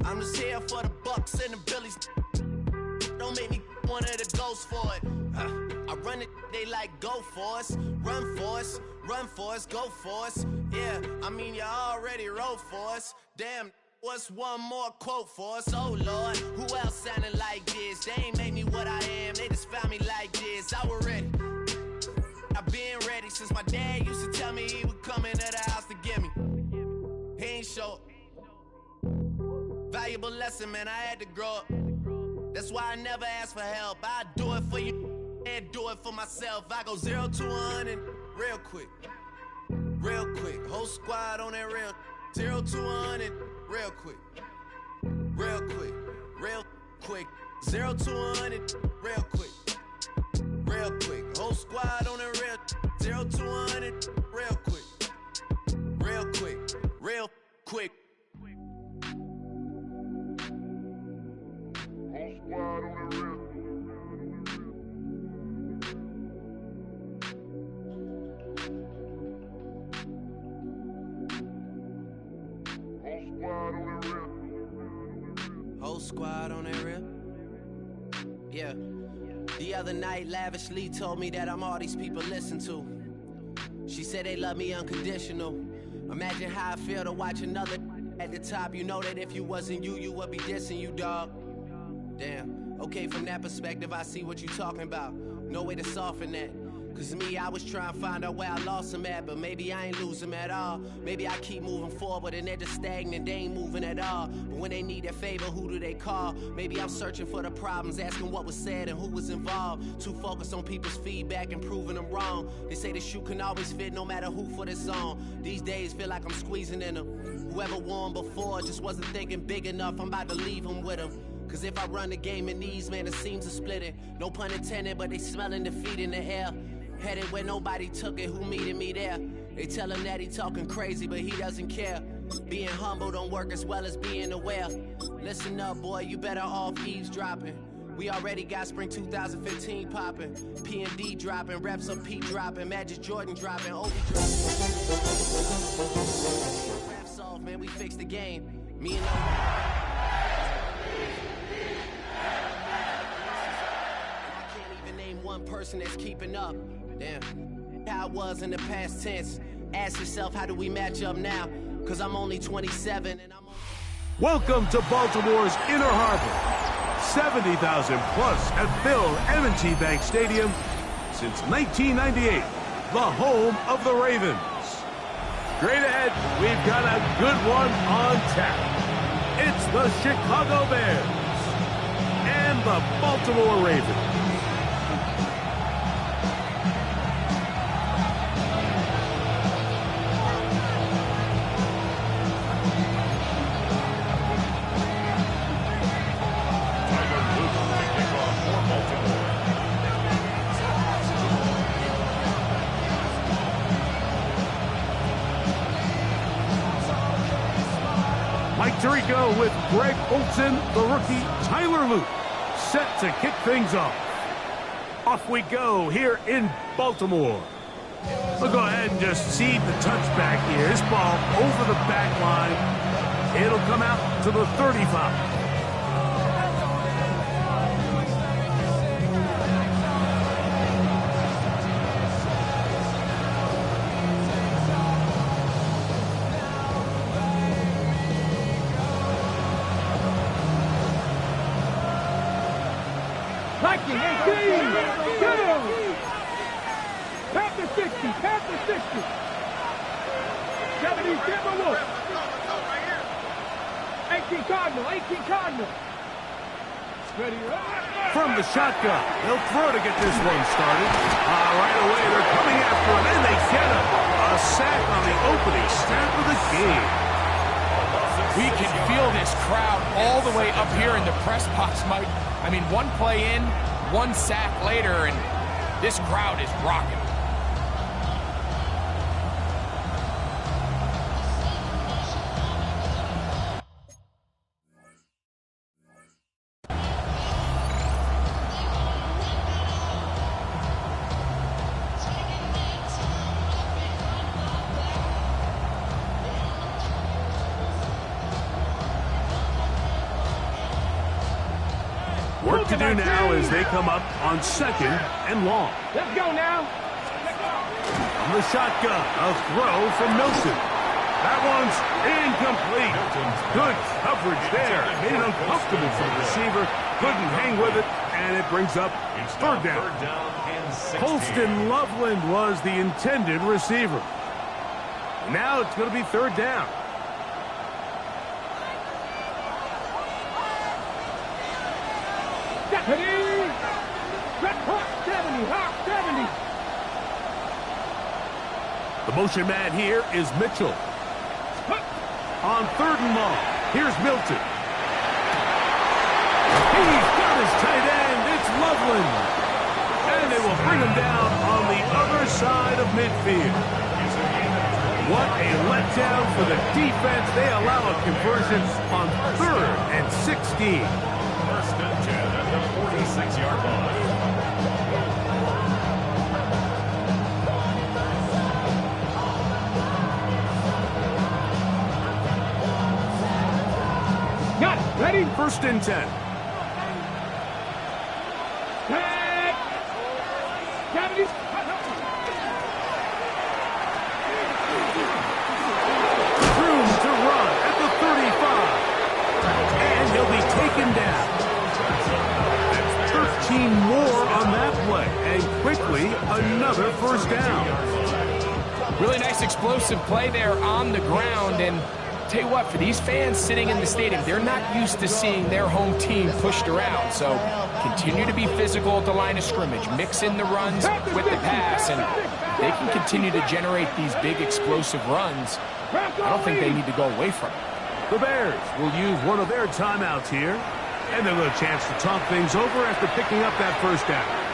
I'm just here for the Bucks and the Billies. Don't make me one of the ghosts for it. I run it, they like go for us, run for us, run for us, go for us. Yeah, I mean you already wrote for us. Damn, what's one more quote for us? Oh Lord, who else sounding like this? They ain't made me what I am, they just found me like this. I was ready, I've been ready since my dad used to tell me he would come into the house to get me. He ain't show. Valuable lesson, man, I had to grow up. That's why I never ask for help. I do it for you and do it for myself. I go 0 to 100 real quick. Real quick. Whole squad on that real. 0 to 100 real quick. Real quick. Real quick. 0 to 100 real quick. Real quick. Whole squad on that real. 0 to 100 real quick. Real quick. Real quick. Whole squad on that real. Yeah. The other night, Lavishly told me that I'm all these people listen to. She said they love me unconditional. Imagine how I feel to watch another at the top. You know that if you wasn't you, you would be dissing you, dog. Damn. Okay, from that perspective, I see what you talking about. No way to soften that. Cause me, I was trying to find out where I lost them at, but maybe I ain't lose them at all. Maybe I keep moving forward and they're just stagnant, they ain't moving at all. But when they need a favor, who do they call? Maybe I'm searching for the problems, asking what was said and who was involved. Too focused on people's feedback and proving them wrong. They say the shoe can always fit no matter who for this song. These days feel like I'm squeezing in them. Whoever won before just wasn't thinking big enough, I'm about to leave them with them. Cause if I run the game in these, man, the seams are splitting. No pun intended, but they smelling defeat in the air. Headed where nobody took it, who meeting me there? They tell him that he talking crazy, but he doesn't care. Being humble don't work as well as being aware. Listen up, boy, you better off eavesdropping. We already got spring 2015 popping. P&D dropping, reps up P dropping, Magic Jordan dropping, Obi dropping. Raps off, man, we fixed the game. Me and I can't even name one person that's keeping up. Damn, how I was in the past tense. Ask yourself, how do we match up now? Cause I'm only 27 and I'm only... Welcome to Baltimore's Inner Harbor. 70,000 plus at Phil M&T Bank Stadium since 1998. The home of the Ravens. Straight ahead, we've got a good one on tap. It's the Chicago Bears and the Baltimore Ravens. Tirico with Greg Olsen, the rookie Tyler Luke, set to kick things off. Off we go here in Baltimore. We'll go ahead and just seed the touchback here. This ball over the back line. It'll come out to the 35. From the shotgun, they'll throw to get this one started. Right away, they're coming after him, and they get him. A sack on the opening snap of the game. We can feel this crowd all the way up here in the press box, Mike. I mean, one play in, one sack later, and this crowd is rocking. Work to do now as they come up on 2nd and long. Let's go now. From the shotgun, a throw from Milton. That one's incomplete. Good coverage there. Made it uncomfortable for the receiver. Couldn't hang with it, and it brings up 3rd down. Colston Loveland was the intended receiver. Now it's going to be 3rd down. Deputy! Hawk 70, Hawk 70. The motion man here is Mitchell. On 3rd and long, here's Milton. He's got his tight end. It's Loveland. And they will bring him down on the other side of midfield. What a letdown for the defense. They allow a conversion on 3rd and 16. 1st and 10 at the 46-yard line. Got it. Ready? 1st and 10. Back. Deputy. Room to run at the 35. And he'll be taken down. 13 more on that play. And quickly, another 1st down. Really nice explosive play there on the ground. And tell you what, for these fans sitting in the stadium, they're not used to seeing their home team pushed around. So continue to be physical at the line of scrimmage. Mix in the runs with the pass. And they can continue to generate these big explosive runs. I don't think they need to go away from it. The Bears will use one of their timeouts here. And they'll get a chance to talk things over after picking up that 1st down.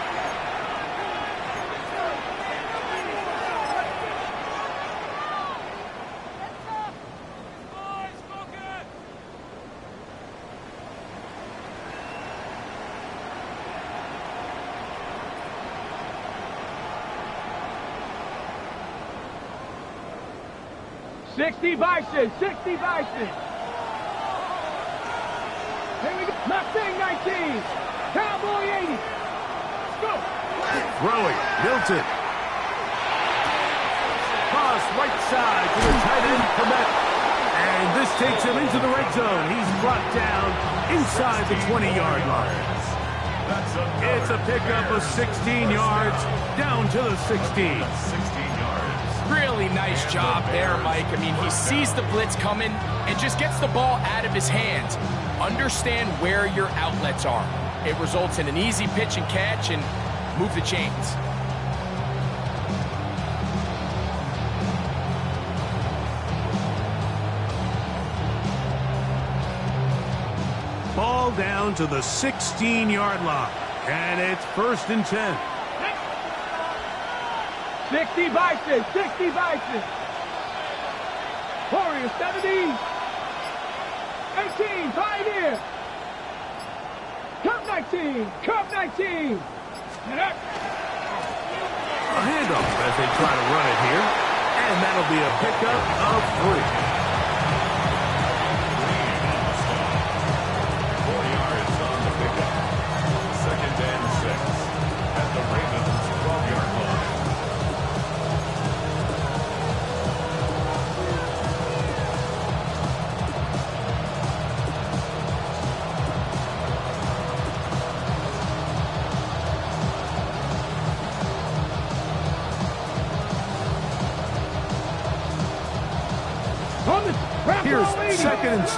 Sixty Bison. Here we go. Mustang 19. Cowboy 80. Go. Throwing, Milton. Pass right side to the tight end, Komet. And this takes him into the red zone. He's brought down inside the 20-yard line. It's a pickup of 16 yards down to the 16. Really nice job there, Mike. I mean, he sees the blitz coming and just gets the ball out of his hands. Understand where your outlets are. It results in an easy pitch and catch and move the chains. Ball down to the 16-yard line. And it's 1st and 10. 60 Bison. Warrior 70. 18, Pioneer. Cup 19. A handoff as they try to run it here. And that'll be a pickup of 3. 4 yards on the pickup. 2nd and 6 at the Ravens 12-yard line. Here's 2nd and 6.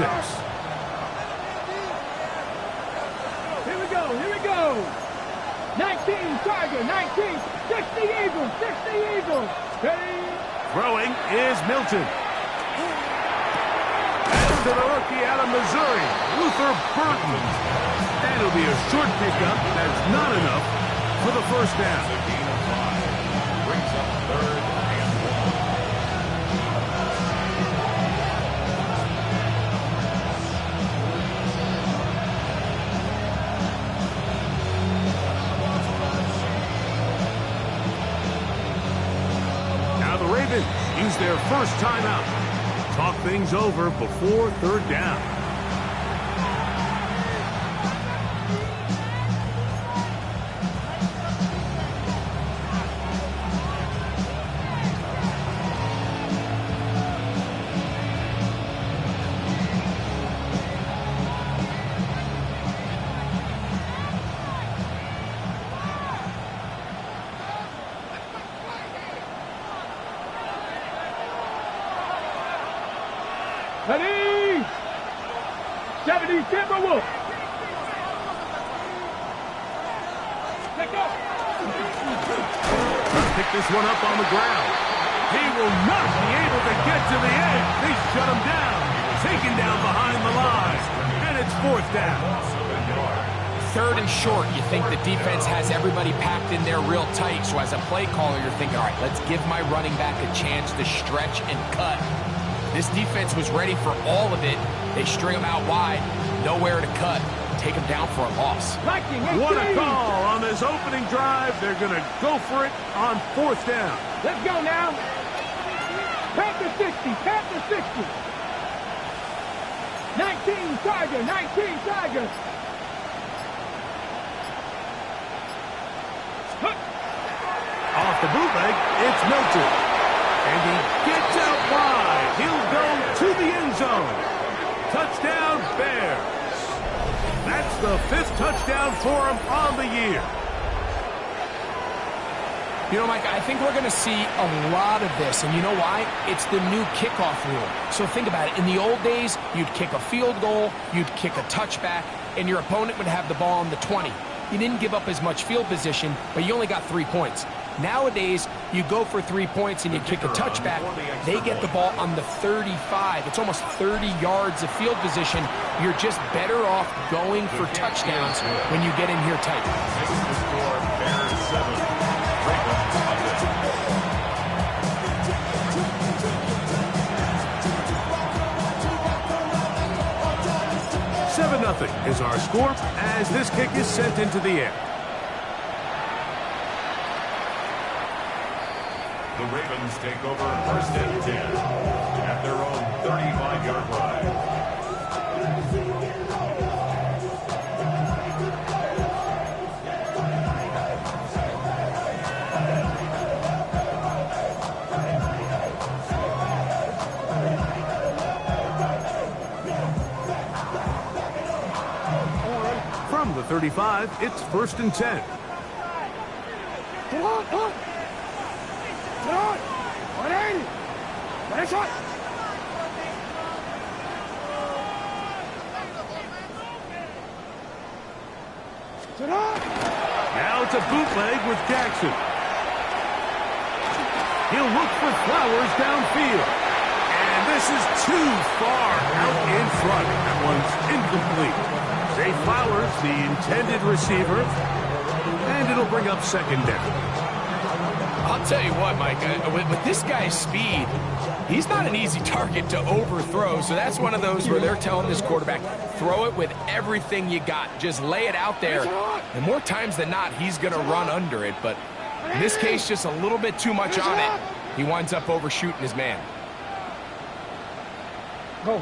Here we go. 19, Tiger, 19. 60 Eagles. Ready? Throwing is Milton. And to the rookie out of Missouri, Luther Burton. And it'll be a short pickup. That's not enough for the 1st down. A gain of 5. Brings up 3rd and 1. Use their first timeout. Talk things over before 3rd down. 70 Timberwolves. Let's go. Pick this one up on the ground. He will not be able to get to the edge. They shut him down. Taken down behind the line. And it's fourth down. Third and short, you think the defense has everybody packed in there real tight. So as a play caller, you're thinking, all right, let's give my running back a chance to stretch and cut. This defense was ready for all of it. They string him out wide, nowhere to cut. Take him down for a loss. What a call on this opening drive. They're going to go for it on fourth down. Let's go now. Panther 60, Panther 60. 19 Tiger, 19 Tiger. Off the bootleg, it's Milton. And he gets out wide. He'll go to the end zone. Touchdown, Bears. That's the fifth touchdown for him on the year. You know, Mike, I think we're going to see a lot of this, and you know why? It's the new kickoff rule. So think about it. In the old days, you'd kick a field goal, you'd kick a touchback, and your opponent would have the ball on the 20. You didn't give up as much field position, but you only got 3 points. Nowadays, you go for 3 points and you kick a touchback. They get the ball on the 35. It's almost 30 yards of field position. You're just better off going for touchdowns when you get in here tight. This is the score. Bears 7, Ravens 7-0 is our score as this kick is sent into the air. The Ravens take over first and 10 at their own 35-yard line. From the 35, it's first and 10. Come on, come on. Come on. 180. Nice shot. Sit up. Now it's a bootleg with Jackson. He'll look for Flowers downfield. And this is too far out in front. That one's incomplete. Zay Flowers, the intended receiver, and it'll bring up second down. I'll tell you what, Mike, with this guy's speed, he's not an easy target to overthrow, so that's one of those where they're telling this quarterback, throw it with everything you got. Just lay it out there, and more times than not, he's going to run under it, but in this case, just a little bit too much on it. He winds up overshooting his man. Go.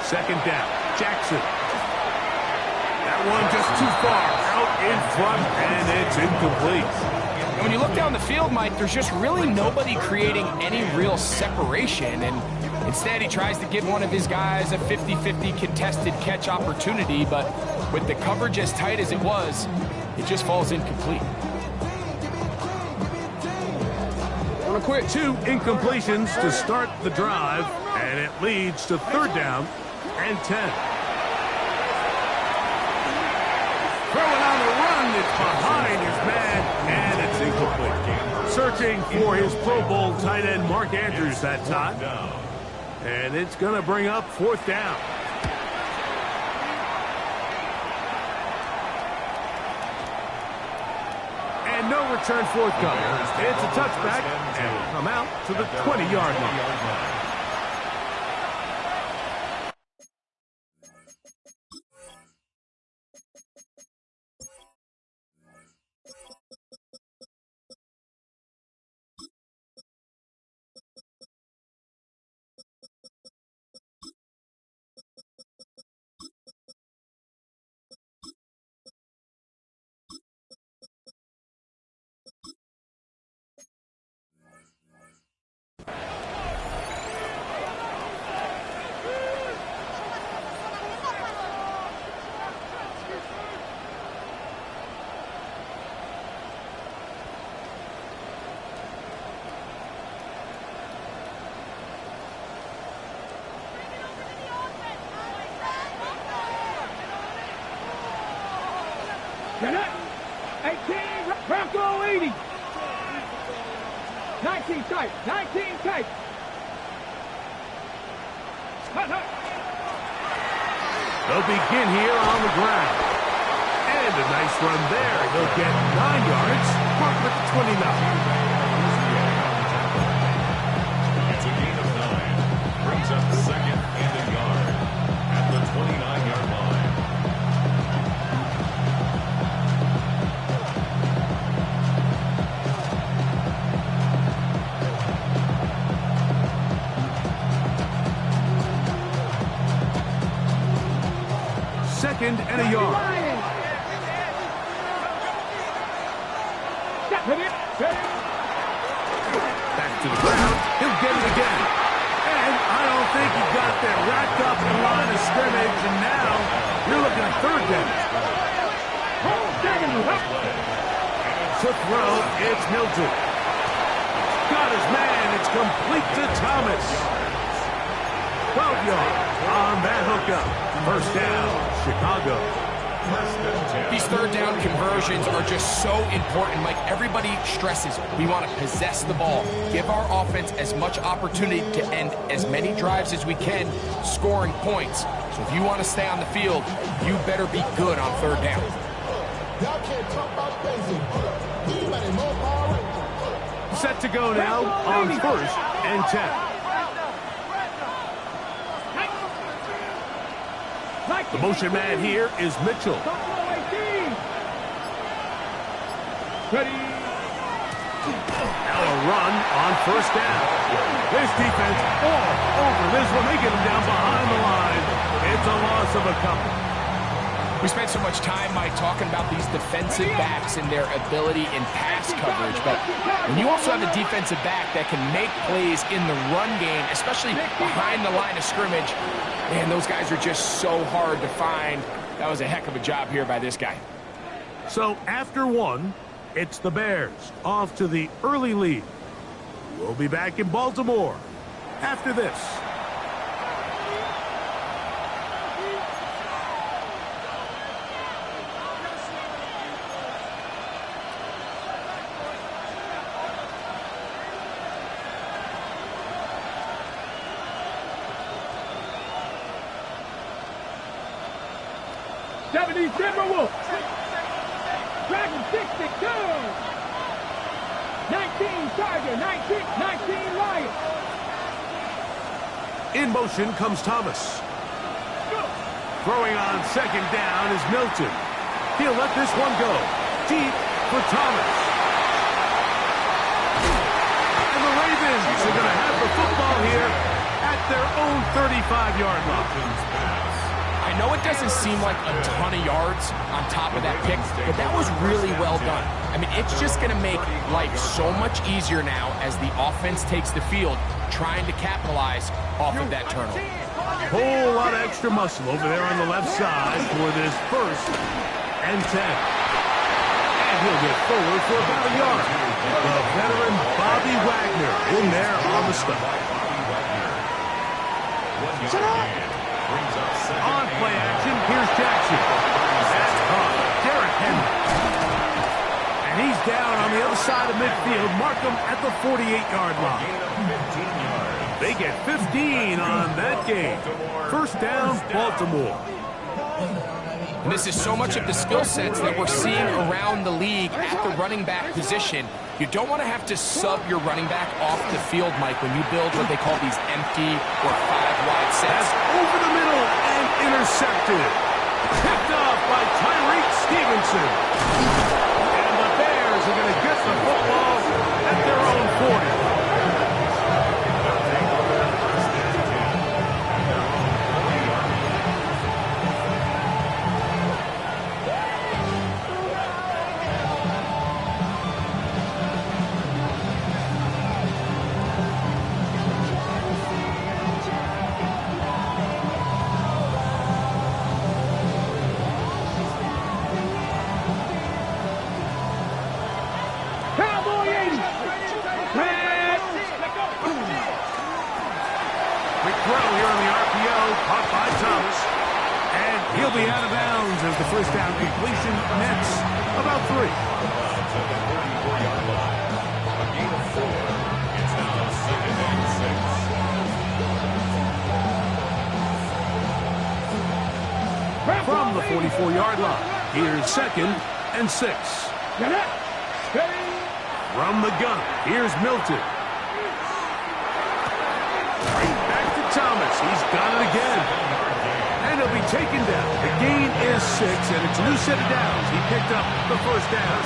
Second down, Jackson. That one just too far out in front, and it's incomplete. And when you look down the field, Mike, there's just really nobody creating any real separation, and instead he tries to give one of his guys a 50-50 contested catch opportunity, but with the coverage as tight as it was, it just falls incomplete. On a quick 2 incompletions to start the drive, and it leads to third down and 10. Throwing on the run, it's behind his man, and it's incomplete. Searching for his Pro Bowl tight end Mark Andrews that time. And it's going to bring up fourth down. And no return forthcoming. It's a touchback, and will come out to the 20-yard line. 19 tight. 19 tight. They'll begin here on the ground. And a nice run there. He'll get 9 yards. Mark with 29. It's a gain of 9. Brings up second and a yard at the 29-yard line. Second and a yard. Back to the ground. He'll get it again. And I don't think he got that racked up the line of scrimmage. And now you're looking at third down. To throw, it's Milton. Got his man. It's complete to Thomas. 12 yards on that hookup. First down, Chicago. These third down conversions are just so important. Like everybody stresses, we want to possess the ball, give our offense as much opportunity to end as many drives as we can, scoring points. So if you want to stay on the field, you better be good on third down. Set to go now on first and 10. The motion man here is Mitchell. Ready. Now a run on first down. This defense all over this one. They get him down behind the line. It's a loss of a couple. We spent so much time, Mike, talking about these defensive backs and their ability in pass coverage. But when you also have a defensive back that can make plays in the run game, especially behind the line of scrimmage, man, those guys are just so hard to find. That was a heck of a job here by this guy. So after one, it's the Bears off to the early lead. We'll be back in Baltimore after this. Timberwolves. Dragon 62. 19 Tiger. 19 Lions. In motion comes Thomas. Throwing on second down is Milton. He'll let this one go. Deep for Thomas. And the Ravens are going to have the football here at their own 35-yard line. I know it doesn't seem like a ton of yards on top of that pick, but that was really well done. I mean, it's just going to make life so much easier now as the offense takes the field, trying to capitalize off of that turnover. Whole lot of extra muscle over there on the left side for this first and 10. And he'll get forward for about a yard. The veteran Bobby Wagner in there on the stop. On play action, here's Jackson. That's caught. Derrick Henry. And he's down on the other side of midfield. Mark him at the 48-yard line. They get 15 on that game. First down, Baltimore. And this is so much of the skill sets that we're seeing around the league at the running back position. You don't want to have to sub your running back off the field, Mike, when you build what they call these empty or 5-wide sets. That's over the middle and intercepted. Picked off by Tyreek Stevenson. And the Bears are going to get the football at their own 40. He'll be out of bounds as the first down completion nets about 3. 34-yard line. Here's 2nd and 6. From the gun, here's Milton. Right back to Thomas. He's got it again. And he'll be taken down. The gain is 6, and it's a new set of downs. He picked up the first down.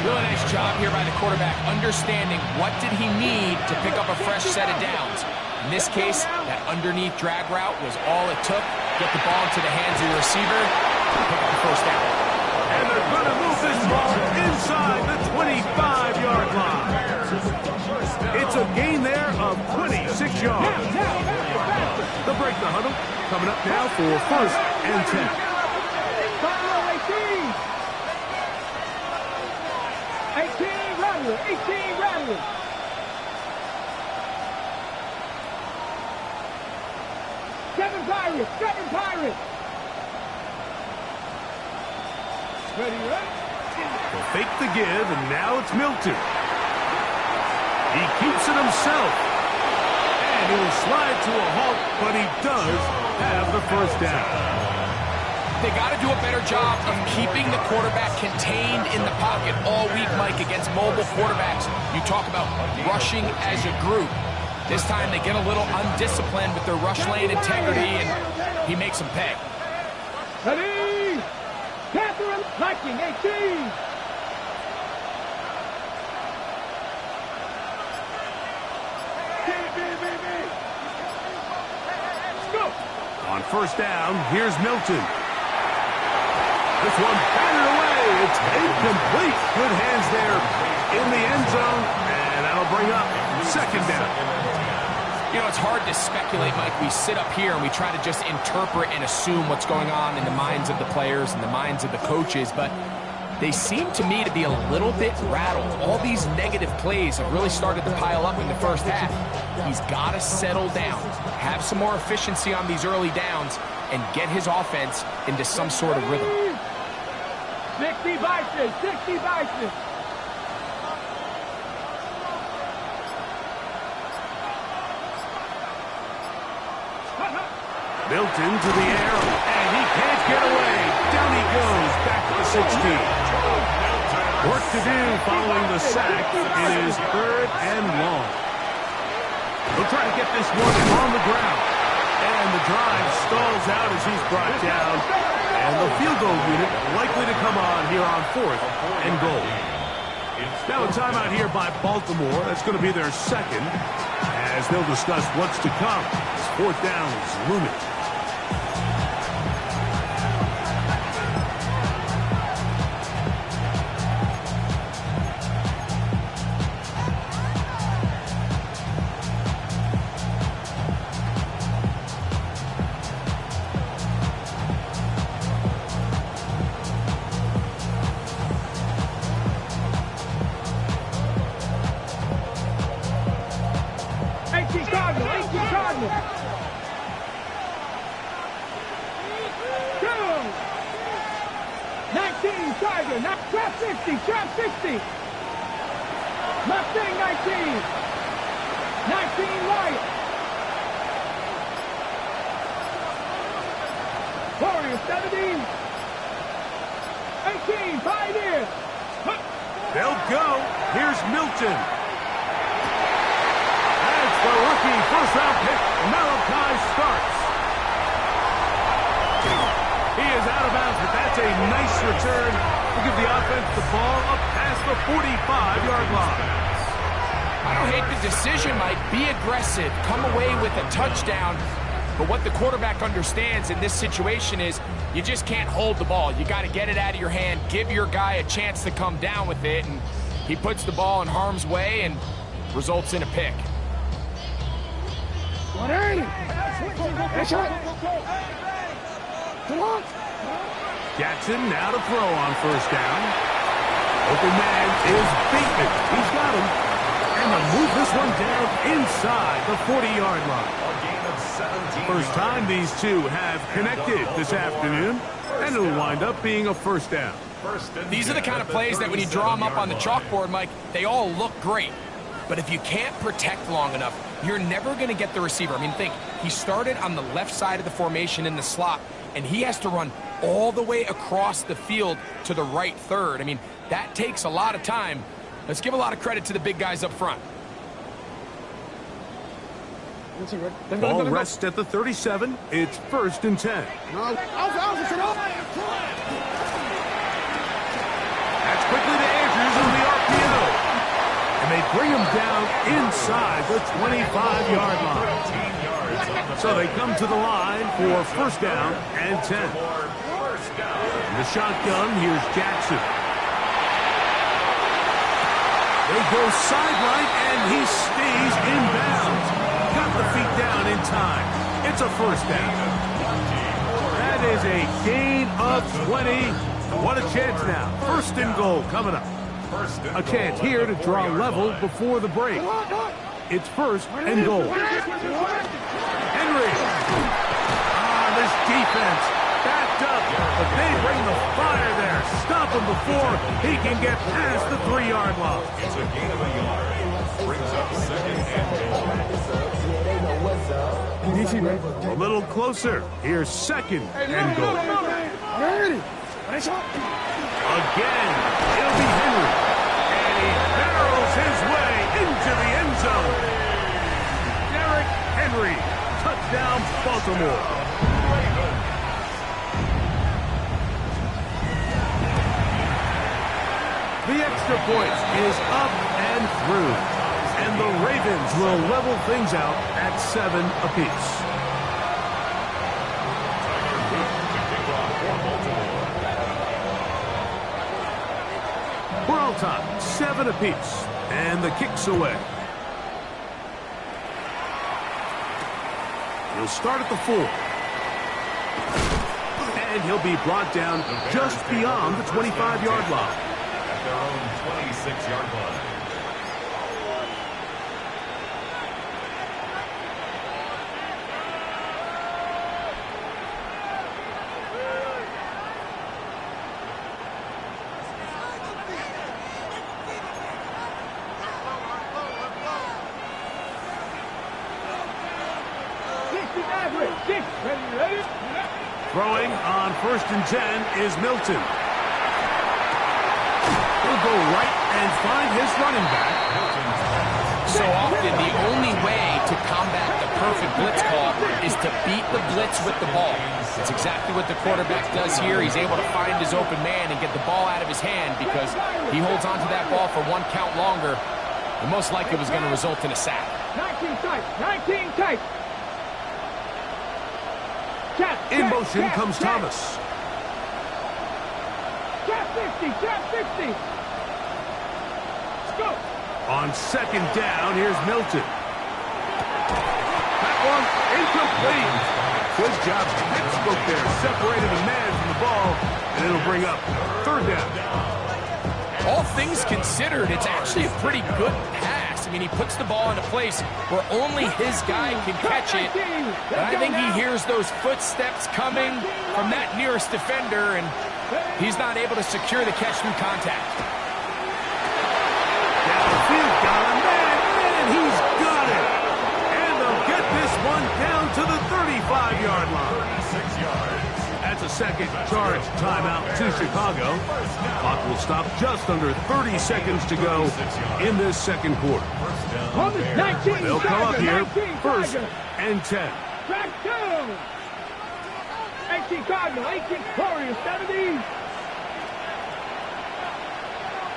Really nice job here by the quarterback, understanding what did he need to pick up a fresh set of downs. In this case, that underneath drag route was all it took. Get the ball into the hands of your receiver, pick up the first down. And they're going to move this ball inside the 25-yard line. It's a gain there of 26 yards. They'll break the huddle. Coming up now for 1st and 10. 18 Rattler. 7 Pirates. Ready, right? They'll fake the give, and now it's Milton. He keeps it himself. And he will slide to a halt, but he does have the first down. They got to do a better job of keeping the quarterback contained in the pocket all week, Mike, against mobile quarterbacks. You talk about rushing as a group. This time they get a little undisciplined with their rush lane integrity, and he makes them pay. Ready? Catherine Viking, 18. On first down, here's Milton. This one batted away. It's incomplete. Good hands there in the end zone, and that'll bring up 2nd down. You know, it's hard to speculate, Mike. We sit up here and we try to just interpret and assume what's going on in the minds of the players and the minds of the coaches, but they seem to me to be a little bit rattled. All these negative plays have really started to pile up in the first half. He's got to settle down, have some more efficiency on these early downs, and get his offense into some sort of rhythm. 60 Bison. Milton to the air, and he can't get away. Down he goes, back to the 16. Work to do following the sack. It is 3rd and long. He'll try to get this one on the ground. And the drive stalls out as he's brought down. And the field goal unit likely to come on here on 4th and goal. Now a timeout here by Baltimore. That's going to be their 2nd, as they'll discuss what's to come. 4th down is looming. Cardinal. 19 Tiger, trap 60. Mustang 19. 19 Wyatt. Warrior 17. 18 Pioneer. They'll go. Here's Milton. That's the rookie first-round pick, Malachi Starks. He is out of bounds, but that's a nice return to give the offense the ball up past the 45-yard line. I don't hate the decision, Mike. Be aggressive. Come away with a touchdown. But what the quarterback understands in this situation is you just can't hold the ball. You got to get it out of your hand, give your guy a chance to come down with it, and he puts the ball in harm's way and results in a pick. 180. Jackson now to throw on first down. Open man is Bateman. He's got him. And they'll move this one down inside the 40-yard line. First time these two have connected this afternoon, and it'll wind up being a first down. These are the kind of plays that when you draw them up on the chalkboard, Mike, they all look great. But if you can't protect long enough, you're never going to get the receiver. I mean, think, he started on the left side of the formation in the slot, and he has to run all the way across the field to the right third. I mean, that takes a lot of time. Let's give a lot of credit to the big guys up front. Ball rests at the 37. It's 1st and 10. That's quickly to Andrews on the RPO. And they bring him down inside the 25-yard line. So they come to the line for 1st down and 10. In the shotgun, here's Jackson. They go sideline, and he stays in bounds. Got the feet down in time. It's a 1st down. That is a gain of 20. What a chance now. 1st and goal coming up. A chance here to draw level before the break. It's 1st and goal. Henry. This defense backed up, but they bring the fire there. Stop him before he can get past the 3-yard line. It's a gain of a yard. Brings up 2nd and goal. A little closer. Here's 2nd and goal. Again, it'll be Henry. And he barrels his way into the end zone. Derrick Henry. Touchdown, Baltimore. The extra point is up and through. And the Ravens will level things out at 7 apiece. We're all tied, 7 apiece. And the kick's away. He'll start at the 4. And he'll be brought down just beyond the 25-yard line. At their own 26-yard line. Throwing on 1st and 10 is Milton. He'll go right and find his running back. So often, the only way to combat the perfect blitz call is to beat the blitz with the ball. It's exactly what the quarterback does here. He's able to find his open man and get the ball out of his hand because he holds onto that ball for 1 count longer. And most likely was going to result in a sack. 19 tight, 19 tight. In motion comes Thomas. Tap 60, tap 60. Let's go. On 2nd down, here's Milton. That one incomplete. Good job. Textbook there. Separated the man from the ball, and it'll bring up 3rd down. All things considered, it's actually a pretty good pass. I mean, he puts the ball in a place where only his guy can catch it. But I think he hears those footsteps coming from that nearest defender, and he's not able to secure the catch through contact. Downfield, got a man, and he's got it. And they'll get this one down to the 35-yard line. 36 yards. That's a second charge timeout to Chicago. Clock will stop just under 30 seconds to go in this 2nd quarter. They'll come up here 1st and 10. Back down. 18 Cardinal, 18 Warriors, 70.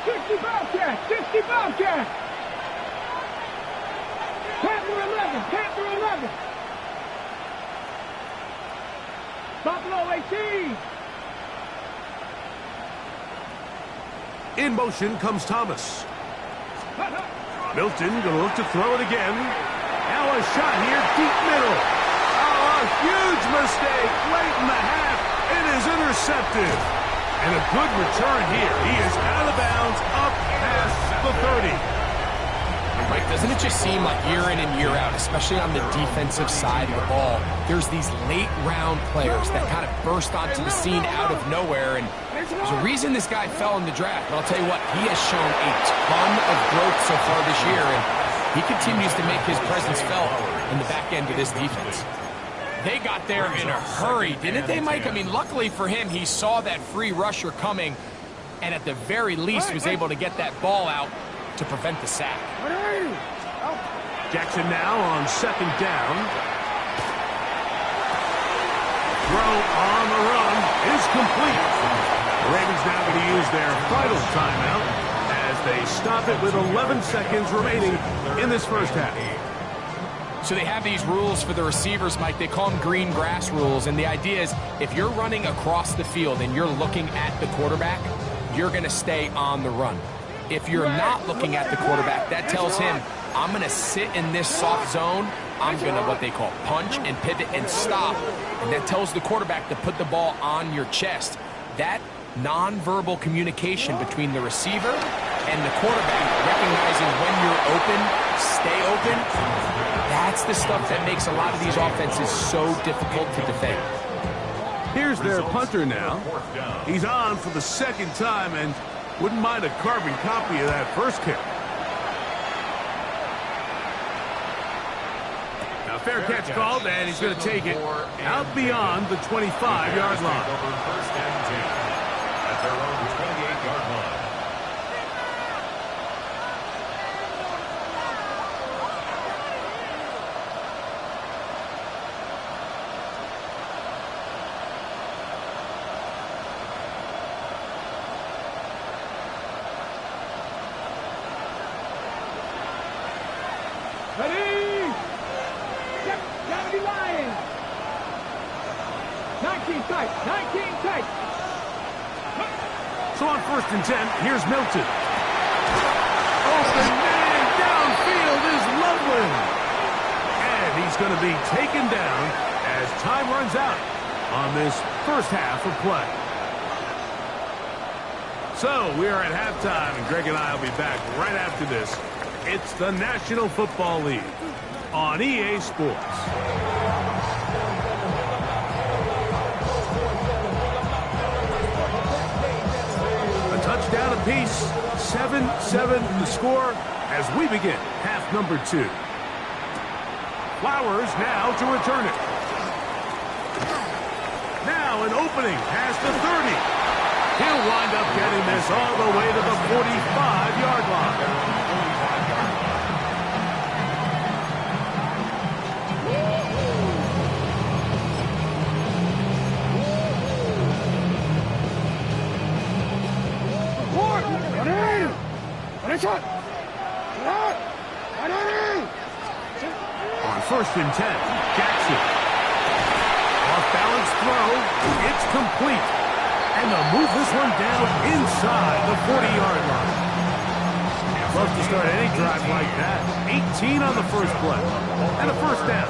60 Bobcat, 60 Bobcat. Panther 11, Panther 11. Buffalo 18. In motion comes Thomas. Milton going to look to throw it again. Now a shot here, deep middle. Oh, a huge mistake late in the half. It is intercepted. And a good return here. He is out of bounds up past the 30. Mike, doesn't it just seem like year in and year out, especially on the defensive side of the ball, there's these late-round players that kind of burst onto the scene out of nowhere, and there's a reason this guy fell in the draft. But I'll tell you what, he has shown a ton of growth so far this year, and he continues to make his presence felt in the back end of this defense. They got there in a hurry, didn't they, Mike? I mean, luckily for him, he saw that free rusher coming, and at the very least was able to get that ball out to prevent the sack. Jackson now on second down. Throw on the run is complete. The Ravens now going to use their final timeout as they stop it with 11 seconds remaining in this first half. So they have these rules for the receivers, Mike. They call them green grass rules, and the idea is if you're running across the field and you're looking at the quarterback, you're going to stay on the run. If you're not looking at the quarterback, that tells him, I'm going to sit in this soft zone. I'm going to what they call punch and pivot and stop. And that tells the quarterback to put the ball on your chest. That nonverbal communication between the receiver and the quarterback, recognizing when you're open, stay open, that's the stuff that makes a lot of these offenses so difficult to defend. Here's their punter now. He's on for the second time and wouldn't mind a carbon copy of that first kick. Now fair catch called, and he's going to take it out beyond the 25-yard line. First and 10 at their own 28-yard line. Ready? Set, 70 Lions. 19 tight, 19 tight. So on first and 10, here's Milton. Open man downfield is Loveland. And he's going to be taken down as time runs out on this first half of play. So we are at halftime, and Greg and I will be back right after this. It's the National Football League on EA Sports. A touchdown apiece, 7-7 the score as we begin half number 2. Flowers now to return it. Now an opening past the 30. He'll wind up getting this all the way to the 45-yard line. On first and 10, Jackson. Off-balance throw. It's complete. And they'll move this one down inside the 40-yard line. Love to start any drive like that. 18 on the first play. And a first down.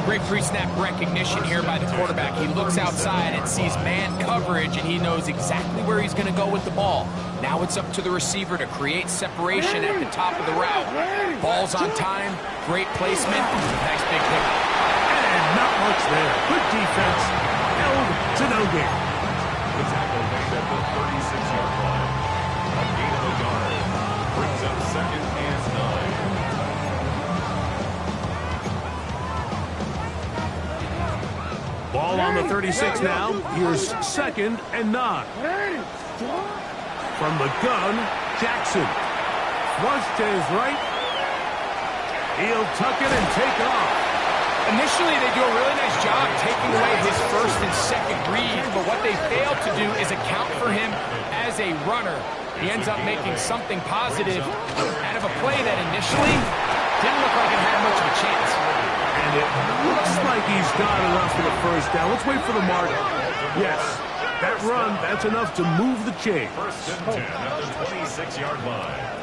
Great pre-snap recognition here by the quarterback. He looks outside and sees man coverage, and he knows exactly where he's going to go with the ball. Now it's up to the receiver to create separation at the top of the route. Ball's on time, great placement, nice big pickup. And not much there. Good defense. Held to no gain. The tackle made at the 36-yard line. A gain of a yard. Brings up second and 9. Ball on the 36 now. Here's second and 9. From the gun, Jackson. Flush to his right. He'll tuck it and take off. Initially, they do a really nice job taking away his first and second read, but what they fail to do is account for him as a runner. He ends up making something positive out of a play that initially didn't look like it had much of a chance. And it looks like he's got enough for the first down. Let's wait for the mark. Yes, that run, that's enough to move the chain. First and 10 at the 26-yard line.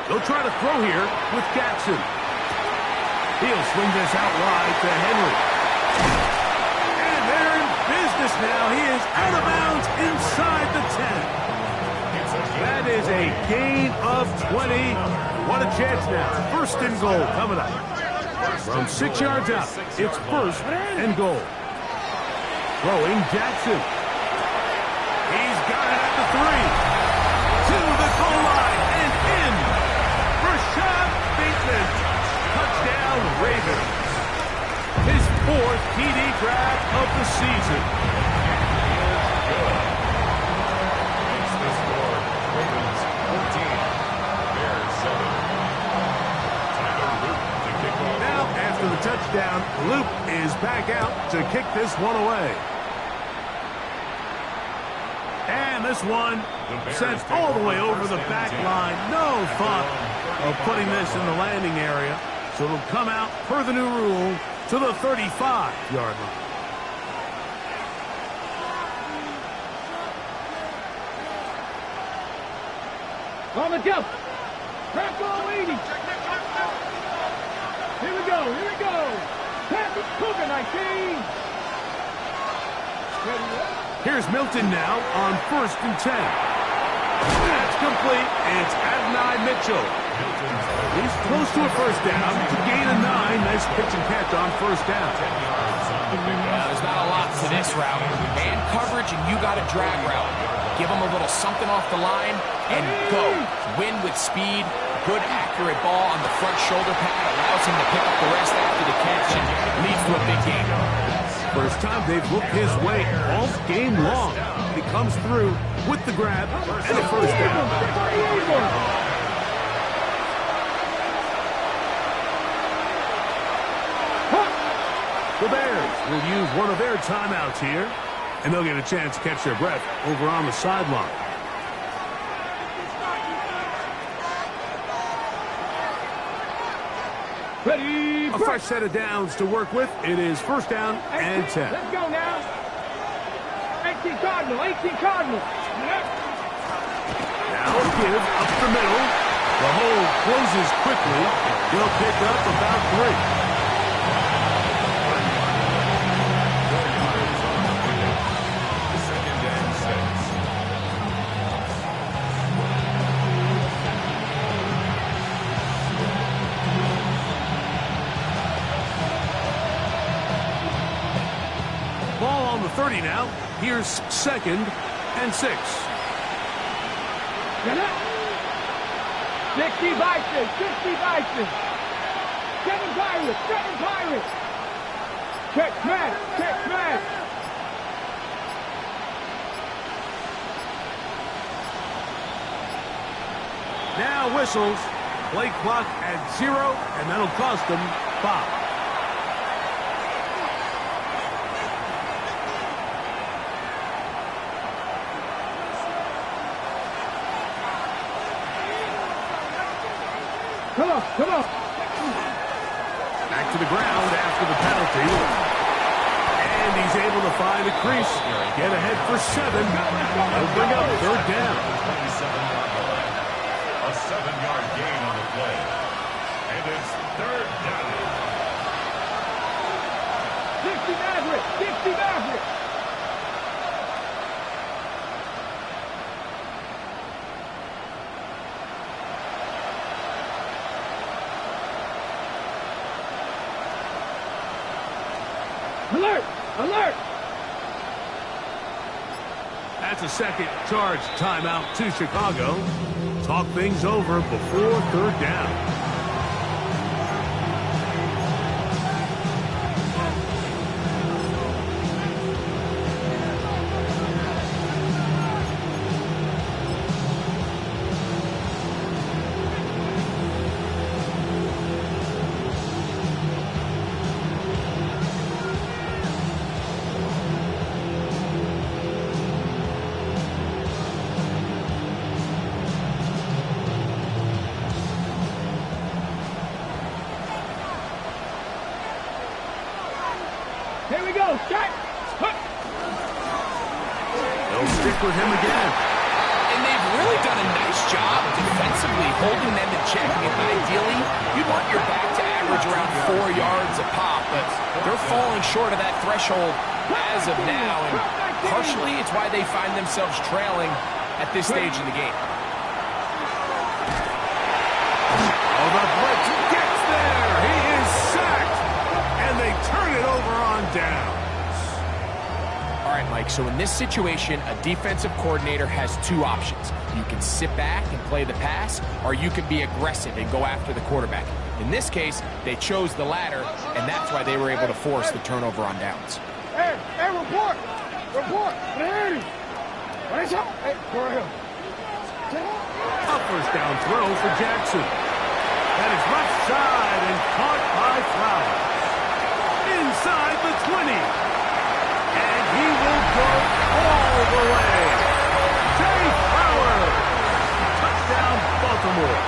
They'll try to throw here with Jackson. He'll swing this out wide to Henry. And they're in business now. He is out of bounds inside the 10. That is a gain of 20. What a chance now. First and goal coming up. From 6 yards out, it's first and goal. Throwing Jackson. He's got it at the 3. To the fourth TD grab of the season. Makes the score Ravens 14, Bears 7. Tyler Luke to kick off. Now, after the touchdown, Luke is back out to kick this one away. And this one sent all the way over the back line. No thought of putting this in the landing area. So it'll come out, per the new rule, to the 35-yard line. On the jump. Crack on leading. Here we go. Here we go. Pass it. Cougar 19. Here's Milton now on 1st and 10. That's complete. It's Adonai Mitchell. He's close to a first down to gain a 9. Nice pitch and catch on first down. There's not a lot to this route. Man coverage, and you got a drag route. Give him a little something off the line and go. Win with speed. Good, accurate ball on the front shoulder pad. Allows him to pick up the rest after the catch and leads to a big game. First time they've looked his way all game long. He comes through with the grab and a first down. The Bears will use one of their timeouts here, and they'll get a chance to catch their breath over on the sideline. Ready. A fresh set of downs to work with. It is first down and 10. Let's go now. 18 Cardinal. 18 Cardinal. Now a give up the middle. The hole closes quickly. He'll pick up about 3. Ball on the 30 now. Here's 2nd and 6. 60 Bison. 60 Bison. 7 Pirates. 7 Pirates. Check smash. Check smash. Now whistles. Play clock at 0, and that'll cost them 5. Come on, come on. Back to the ground after the penalty. And he's able to find a crease. Get ahead for 7. They'll bring up 3rd down. 27-yard line. A 7-yard gain on the play. And it's 3rd down. 60 Maverick. 60 Maverick. Alert! Alert! That's a second charge timeout to Chicago. Talk things over before 3rd down. Here we go, shot! They'll stick with him again. And they've really done a nice job defensively holding them in check. I mean, ideally, you'd want your back to average around 4 yards a pop, but they're falling short of that threshold as of now, and partially it's why they find themselves trailing at this stage in the game. Oh, the blitz gets there. He is sacked. And they turn it over on downs. All right, Mike, so in this situation, a defensive coordinator has 2 options. You can sit back and play the pass, or you can be aggressive and go after the quarterback. In this case, they chose the latter, and that's why they were able to force the turnover on downs. Hey, report! Report! Hey! What is up? Hey, go ahead. A first down throw for Jackson. That is left side and caught by Flowers. Inside the 20. And he will go all the way. Jay Flowers. Touchdown, Baltimore.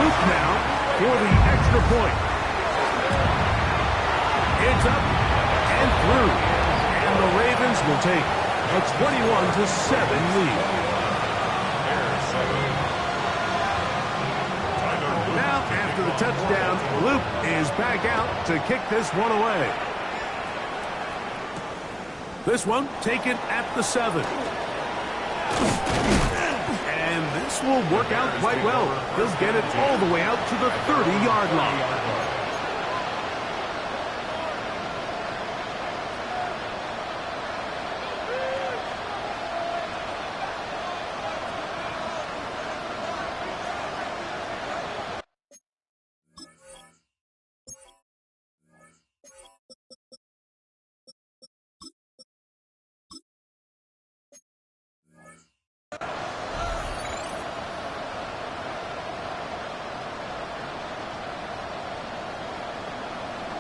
Luke now for the extra point. It's up and through. And the Ravens will take a 21-7 lead. Now, after the touchdown, Luke is back out to kick this one away. This one taken at the 7. And this will work out quite well. He'll get it all the way out to the 30-yard line.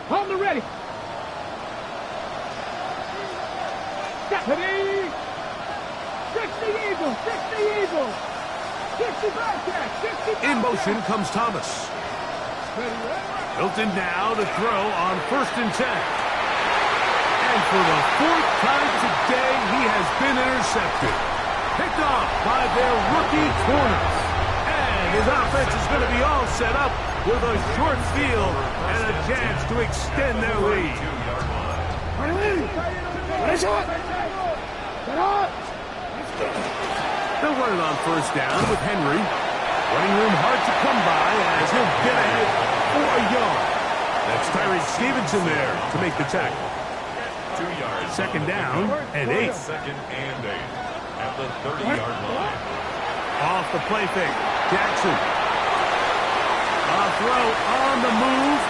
Hold the ready. Stephanie. 60 Eagles. 60 Eagles. 60 Bobcats. 60 In motion comes Thomas. Hilton now to throw on 1st and 10. And for the 4th time today, he has been intercepted. Picked off by their rookie corner. And his offense is going to be all set up with a short field and a chance to extend their lead. They'll run it on 1st down with Henry. Running room hard to come by as he'll get ahead for a yard. That's Tyreek Stevenson there to make the tackle. 2 yards. 2nd down and 8. 2nd and 8 at the 30-yard line. Off the play fake. Jackson. A throw on the move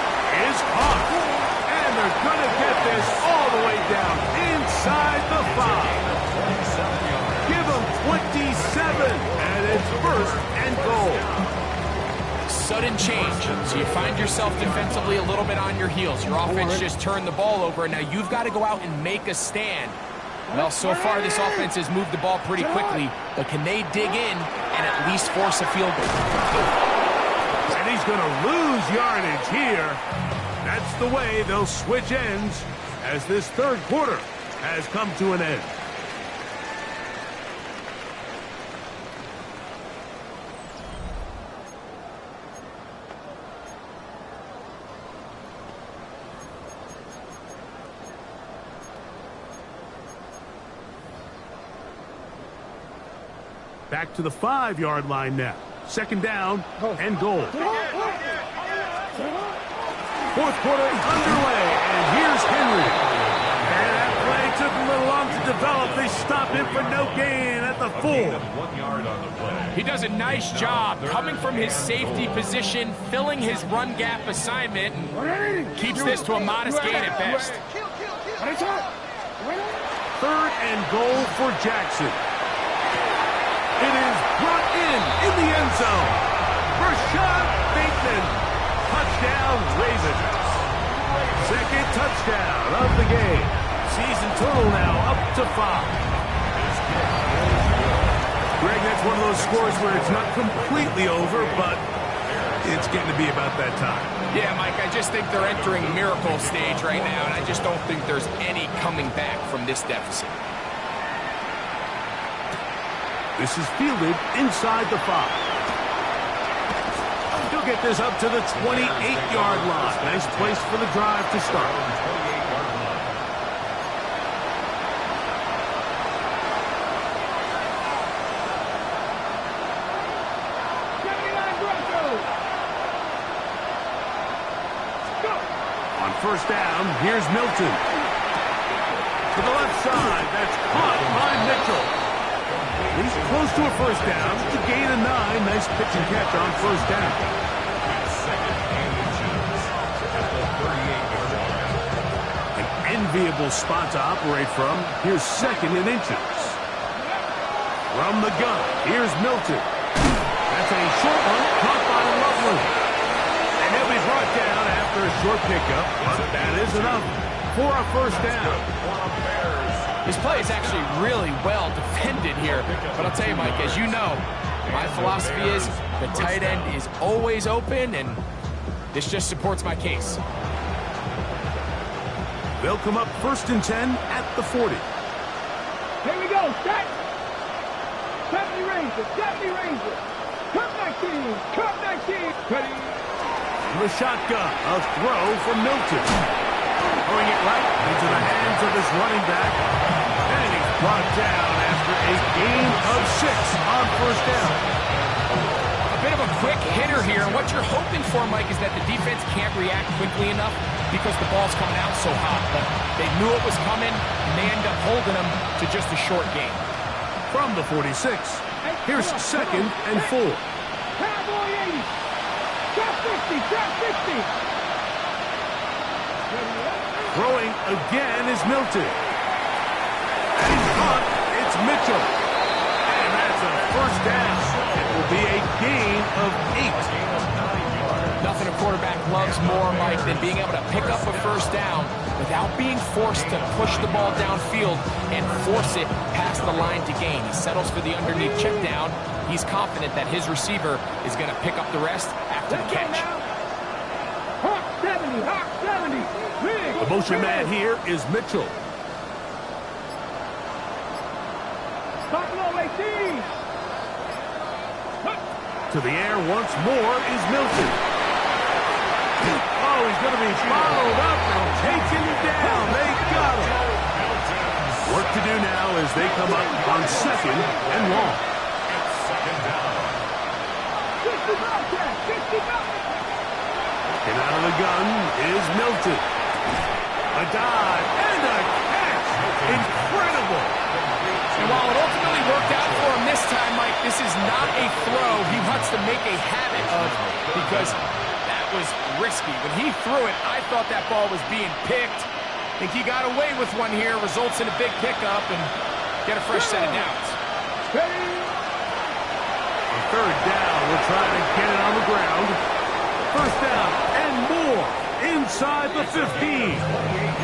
is caught. And they're going to get this all the way down inside the 5. Give them 27, and it's 1st and goal. Sudden change, so you find yourself defensively a little bit on your heels. Your offense just turned the ball over, and now you've got to go out and make a stand. Well, so far this offense has moved the ball pretty quickly, but can they dig in and at least force a field goal? And he's going to lose yardage here. That's the way they'll switch ends as this 3rd quarter has come to an end. Back to the 5-yard line now. 2nd down and goal. 4th quarter underway, and here's Henry. And that play took a little long to develop. They stopped him for no gain at the 4. 1 yard on the play. He does a nice job coming from his safety position, filling his run gap assignment, and keeps this to a modest gain at best. 3rd and goal for Jackson. It is brought in the end zone. Rashad Bateman. Touchdown, Ravens. 2nd touchdown of the game. Season total now up to 5. Greg, that's one of those scores where it's not completely over, but it's getting to be about that time. Yeah, Mike, I just think they're entering miracle stage right now, and I just don't think there's any coming back from this deficit. This is fielded inside the 5. He'll get this up to the 28-yard line. Nice place for the drive to start. On 1st down, here's Milton. To the left side, that's caught by Mitchell. He's close to a 1st down. To gain a 9. Nice pitch and catch on 1st down. 2nd and 2. enviable spot to operate from. Here's 2nd and inches. From the gun, here's Milton. That's a short one, caught by Loveland. And he'll be brought down after a short pickup, but that is enough for a first down. This play is actually really well defended here, but I'll tell you, Mike, as you know, my philosophy is the tight end is always open, and this just supports my case. They'll come up 1st and 10 at the 40. Here we go, set. 70 Ranger, 70 Ranger. Come back team, come back team. Ready. The shotgun, a throw from Milton. Throwing it right into the hands of his running back. And he's brought down after a gain of 6 on 1st down. A bit of a quick hitter here, and what you're hoping for, Mike, is that the defense can't react quickly enough because the ball's coming out so hot. But they knew it was coming, and they end up holding them to just a short gain. From the 46, here's 2nd and 4. Cowboy 80. Trap 50, trap 50. Throwing again is Milton. And he's caught. It's Mitchell. And that's a first down. It will be a gain of 8. Nothing a quarterback loves more, Mike, than being able to pick up a first down without being forced to push the ball downfield and force it past the line to gain. He settles for the underneath check down. He's confident that his receiver is going to pick up the rest after the catch. Hawk 70, Hawk 70. The motion man here is Mitchell. Buffalo 18. To the air once more is Milton. Oh, he's going to be followed up and taken down. They got him. Work to do now as they come up on 2nd and long. Second down. 50 Bobcat, 50 Bobcat. And out of the gun is Milton. A dive and a catch. Incredible. And while it ultimately worked out for him this time, Mike, this is not a throw he wants to make a habit of because that was risky. When he threw it, I thought that ball was being picked. I think he got away with one here, results in a big pickup, and get a fresh set of downs. On 3rd down, we're trying to get it on the ground. First down and more inside the 15.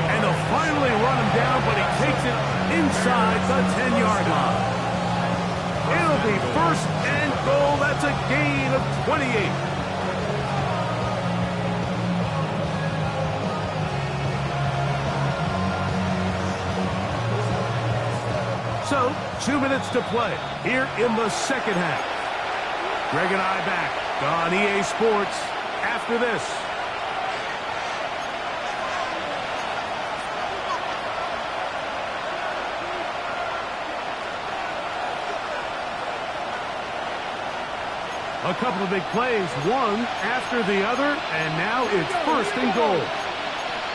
And they'll finally run him down, but he takes it inside the 10-yard line. It'll be 1st and goal. That's a gain of 28. So, 2 minutes to play here in the 2nd half. Greg and I back on EA Sports after this. A couple of big plays, one after the other, and now it's 1st and goal.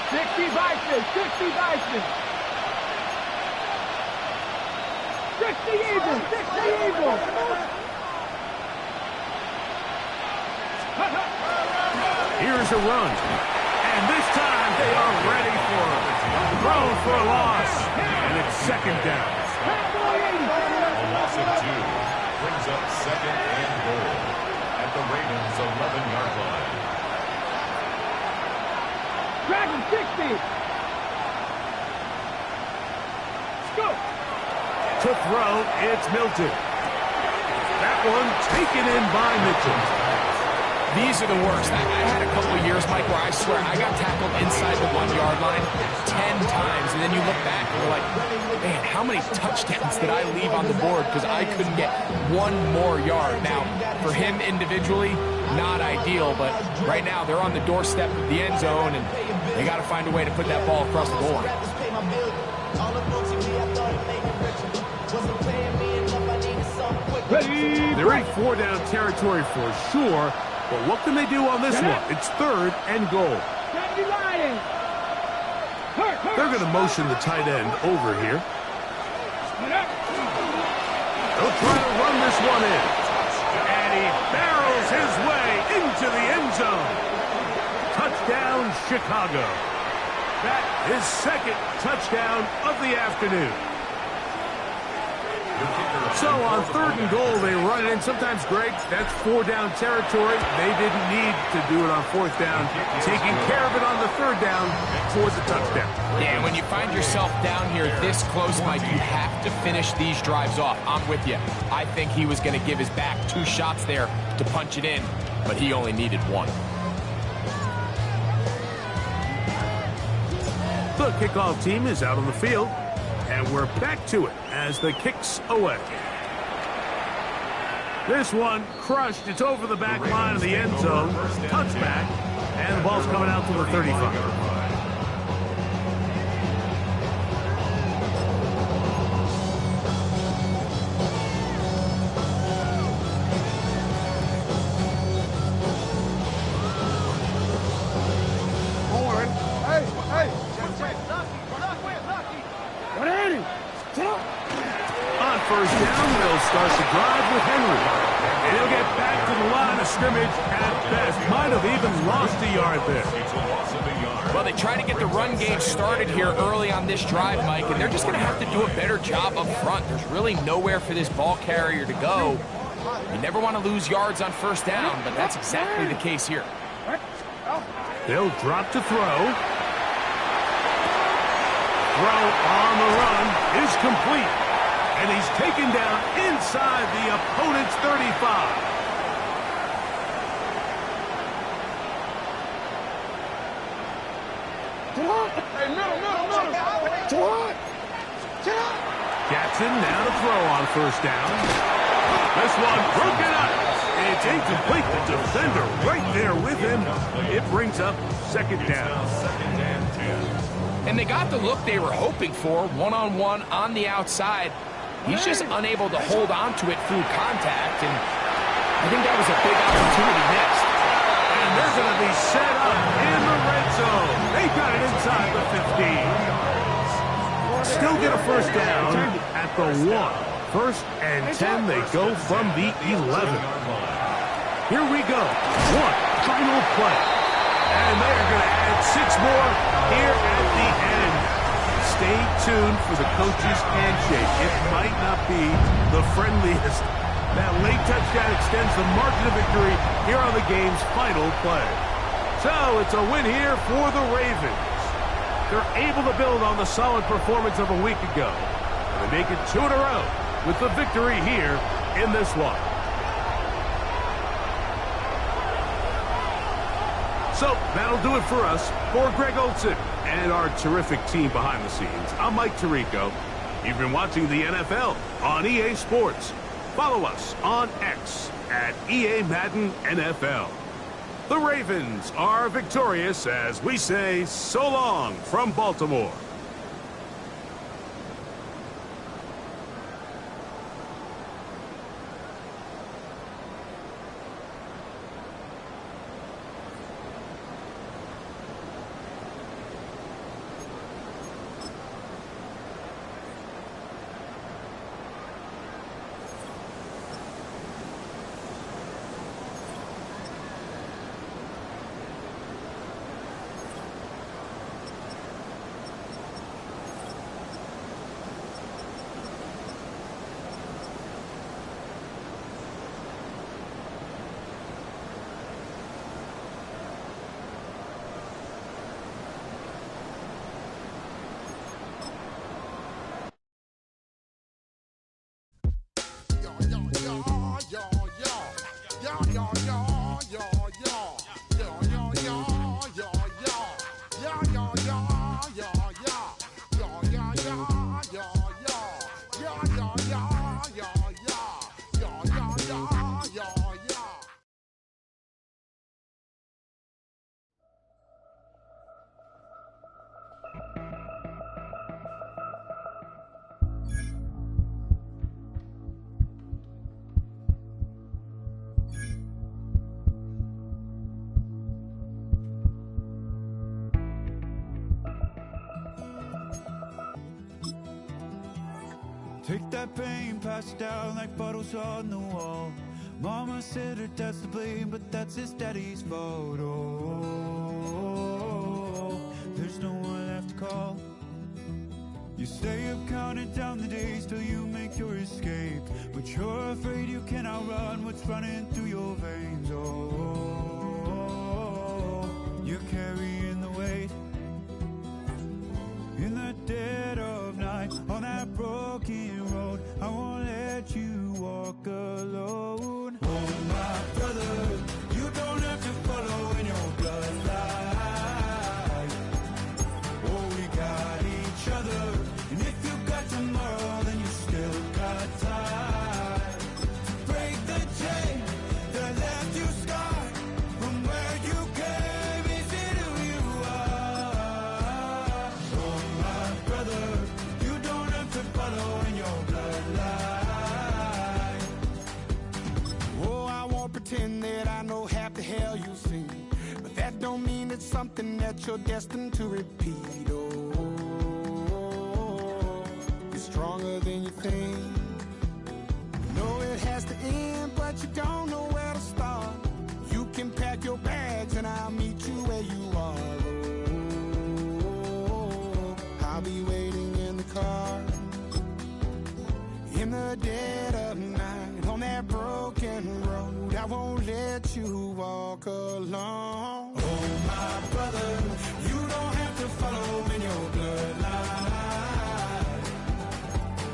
60 Bison, 60 Bison. 60 Eagles, 60 Eagles. Here's a run, and this time they are ready for it. Thrown for a loss, and it's 2nd down. A loss of 2 brings up 2nd and goal at the Ravens' 11-yard line. Dragon 60. Let's go. To throw, it's Milton. That one taken in by Mitchell. These are the worst. I had a couple of years, Mike, where I swear I got tackled inside the 1-yard line 10 times, and then you look back and you're like, man, how many touchdowns did I leave on the board because I couldn't get one more yard? Now, for him individually, not ideal, but right now they're on the doorstep of the end zone, and they got to find a way to put that ball across the goal line. They're in 4-down territory for sure, but what can they do on this one? It's 3rd and goal. They're going to motion the tight end over here. They'll try to run this one in. And he barrels his way into the end zone. Touchdown, Chicago. back his second touchdown of the afternoon. So on 3rd and goal, they run it in. Sometimes, Greg, that's 4-down territory. They didn't need to do it on 4th down. Taking care of it on the 3rd down for the touchdown. Yeah, and when you find yourself down here this close, Mike, you have to finish these drives off. I'm with you. I think he was going to give his back 2 shots there to punch it in, but he only needed 1. The kickoff team is out on the field, and we're back to it as the kick's away. This one crushed. It's over the back line of the end zone. Touchback, and the ball's coming out to the 35. On 1st down, they'll start the drive with Henry. And he'll get back to the line of scrimmage at best. Might have even lost a yard there. Well, they try to get the run game started here early on this drive, Mike, and they're just going to have to do a better job up front. There's really nowhere for this ball carrier to go. You never want to lose yards on 1st down, but that's exactly the case here. They'll drop to throw. Throw on the run is complete. And he's taken down inside the opponent's 35. Jackson now to throw on 1st down. This one broken up. It's incomplete. The defender right there with him. It brings up 2nd down. And they got the look they were hoping for, one-on-one on the outside. He's just unable to hold on to it through contact, and I think that was a big opportunity missed. And they're going to be set up in the red zone. They got it inside the 15. Still get a 1st down at the 1. 1st and 10, they go from the 11. Here we go. 1 final play. And they're going to add 6 more here at the end. Stay tuned for the coach's handshake. It might not be the friendliest. That late touchdown extends the margin of victory here on the game's final play. So it's a win here for the Ravens. They're able to build on the solid performance of a week ago. And they make it 2 in a row with the victory here in this one. So that'll do it for us. For Greg Olson and our terrific team behind the scenes, I'm Mike Tirico. You've been watching the NFL on EA Sports. Follow us on X at EA Madden NFL. The Ravens are victorious as we say so long from Baltimore. Take that pain, pass it down like bottles on the wall. Mama said her dad's to blame, but that's his daddy's fault. Oh, there's no one else. You stay up counting down the days till you make your escape, but you're afraid you cannot run what's running through your veins. Oh, you're carrying the weight in the dead of night on that broken road. I won't let you walk alone. Oh, my brother, you don't have to follow in your bloodline. Oh, we got each other, and if you got tomorrow, then you still got time to break the chain that left you scarred from where you came. Is it who you are? Oh, my brother, you don't have to follow in your bloodline. Oh, I won't pretend that I know half the hell you've seen, but that don't mean it's something that you're destined to repeat. Oh, it's stronger than you think. You know it has to end, but you don't know where to start. You can pack your bags and I'll meet you where you are. Oh, I'll be waiting in the car in the dead of night on that broken road. I won't let you walk alone. Oh, my brother, you don't have to follow in your bloodline.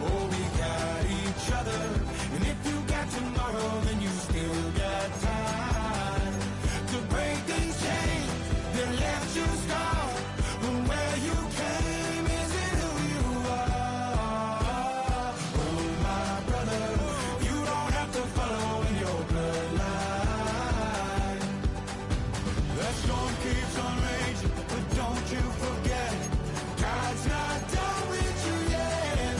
Oh, we got each other, and if you got tomorrow, then you still got time to break these chains that left you scarred from where you came. Is it who you are? Oh, my brother, you don't have to follow in your bloodline. That storm keeps on raging, but don't you forget, God's not done with you yet.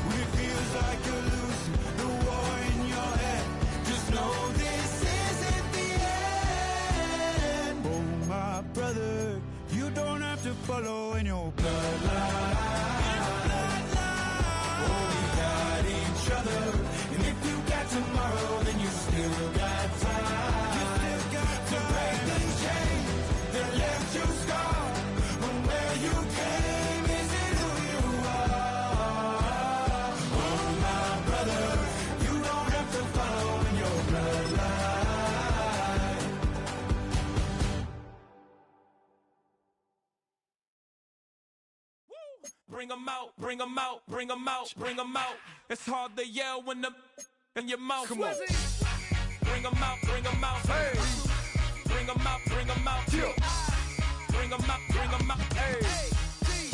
When it feels like you're losing the war in your head, just know this isn't the end. Oh, my brother, you don't have to follow in your bloodline. Oh, we got each other, and if you got tomorrow, then you still got time. To break these chains that left you scarred from where you came. Is it who you are? Oh, my brother, you don't have to follow in your bloodline. Bring 'em out, bring 'em out, bring 'em out, bring 'em out. It's hard to yell when the in your mouth. Come on. Bring 'em out, bring 'em out. Hey. Bring 'em out, bring 'em out. Yeah. Bring 'em out, bring 'em out. Hey.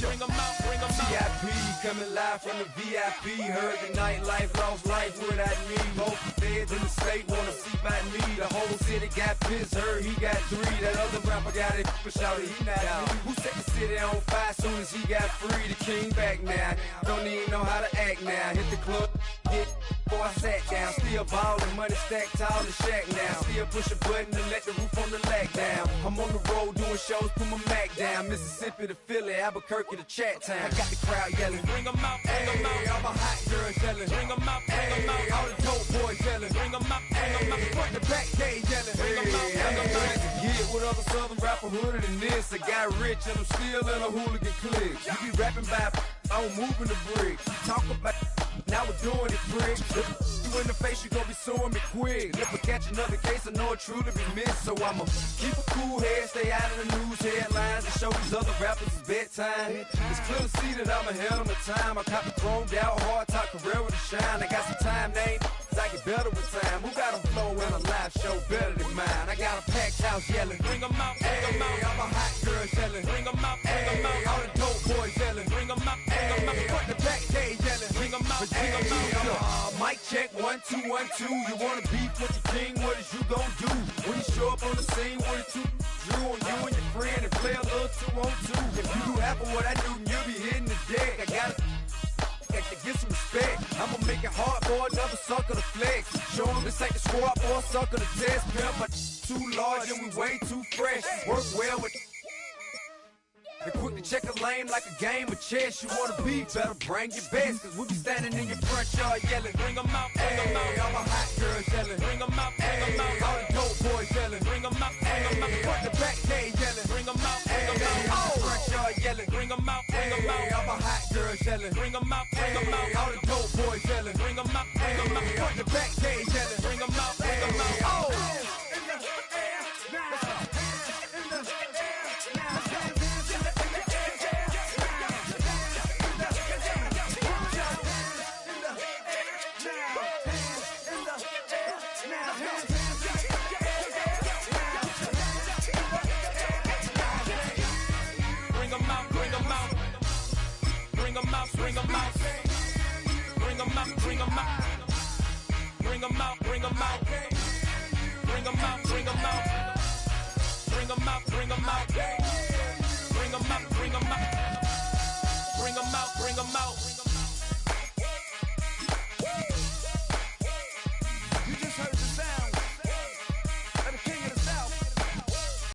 Bring 'em out, bring 'em out. VIP coming live from the VIP. Heard the nightlife, lost life without me. Both the feds in the state wanna see by me. The whole city got pissed, heard he got 3. That other rapper got it, but shouted he not out. Who set the city on fire soon as he got free? The king back now, don't even know how to act now. Hit the club, hit before I sat down. Still ballin', money stacked tall in shack now. Still push a button and let the roof on the lag down. I'm on the road doing shows, put my Mac down. Mississippi to Philly, Albuquerque to Chat Town. I got the crowd yelling. Bring 'em out, bring 'em out. All my hot girls yelling. Bring 'em out, bring 'em out. All the dope boys yelling. Bring 'em out, bring 'em out. Front the back cage yelling. Bring 'em out, bring 'em out. Get with other southern rapper hooded than this. I got rich and I'm still in a hooligan clique. You be rapping by, I'm moving the brick. Talk about, now we're doing it, prick. You in the face, you gon' be suing me quick. If I catch another case, I know it truly be missed. So I'ma keep a cool head, stay out of the news headlines, and show these other rappers it's bedtime. It's clear to see that I'm ahead of my time. I cop the chromed out, hard top career with a shine. I got some time named, I get better with time. Who got a flow and a live show better than mine? I got a packed house yelling. Bring 'em out, bring 'em out. All my hot girls yelling. Bring 'em out, bring 'em out. All the dope boys yelling. Bring 'em out, bring 'em out. Front the back cage yelling. Bring 'em out, bring 'em out. Mic check 1 2 1 2. You wanna beef with the king? What is you gon' do when you show up on the scene with a 2 drew on you and your friend and play a little 2 on 2? If you do half of what I do, you'll be hitting the deck. I gotta get some respect. I'ma make it hard for another sucker to flex. Show 'em this ain't the squad for a sucker to test. Pimp, but too large and we way too fresh. Work well with. And quick to check a lane like a game of chess. You wanna be better, bring your best. Cause we be standing in your front yard yelling. Bring 'em out, bring 'em out. All my hot girls yelling. Bring 'em out, bring 'em out. All the dope boys yelling. Bring 'em out, bring 'em out. Front the back cage yelling. Bring 'em out, bring 'em out. Front yard yelling. Bring 'em out, bring 'em out. All my hot girls yelling. Bring 'em out, bring 'em out. All the dope boys yelling. Bring 'em out, bring 'em out. From the back cage yelling. Bring 'em out, bring 'em out. Oh! Bring 'em out, bring 'em out. Bring 'em out, bring 'em out. Bring 'em out, bring 'em out. Bring 'em out, bring 'em out. Bring 'em out, bring 'em out. Bring 'em out, bring 'em out.